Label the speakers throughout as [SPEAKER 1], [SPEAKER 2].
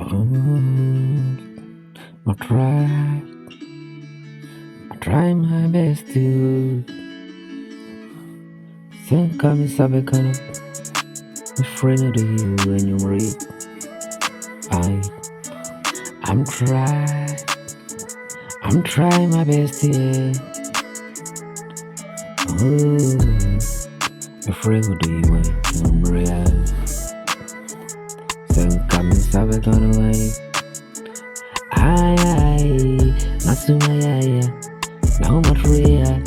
[SPEAKER 1] I try my best to think I'm a kind of a friend to you when you read. I'm trying my best here. A friend to you when you read. Think I'm a kind of way. Masumaya, now much real.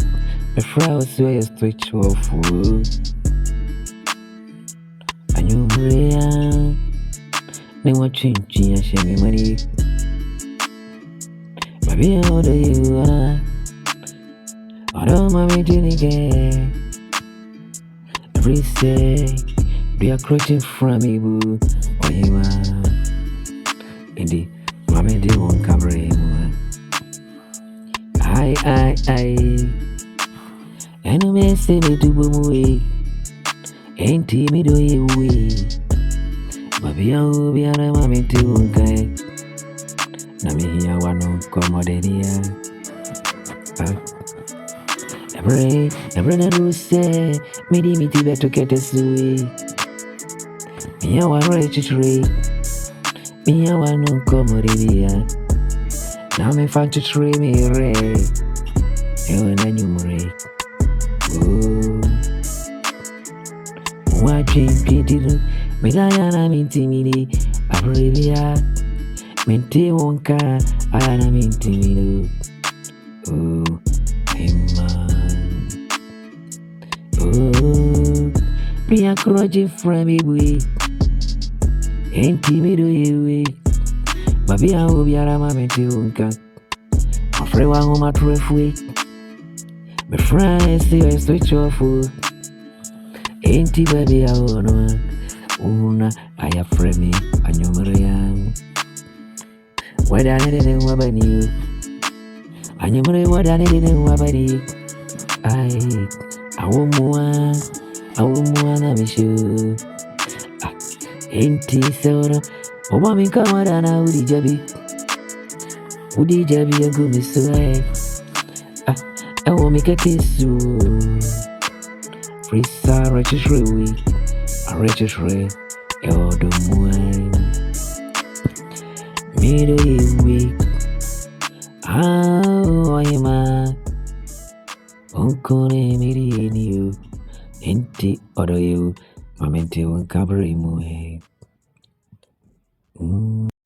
[SPEAKER 1] The flowers were switch off. And you real. They were changing and shaming money. Baby, how do you are? I don't mind again. Every day, they are crouching from me, boo. Or you are. Indeed. Mama they won't cover him. I enemy say me to boom ain't me do you we baby I will be a mommy to unkai na me here one comoderia every na do say me di me ti better get a sui me I want rich tree me I want no comoderia now me find to tree me ray you and I numerate watching Peter, Medayana mintimini, Abrevia, Mente wonka, Ayana mintimino. Oh, man. Be a crotchy from me, we ain't timido you. Baby, I will be a mamenti wonka. A free one home at refugee. My friends, see I switch off. Ain't baby, I wanna una I have frame and you Marian. What I didn't know about you. And you know what I didn't know about you. I won't miss you. Ain't it so? Oh, mommy, come on, and I would jabby. Would jabby a good miss away? I won't make a kiss you. Free star, wretched week, a wretched ray, your domain. Middle week, how I am a uncle, me, you, ain't it, or you, Mamenti won't cover him away.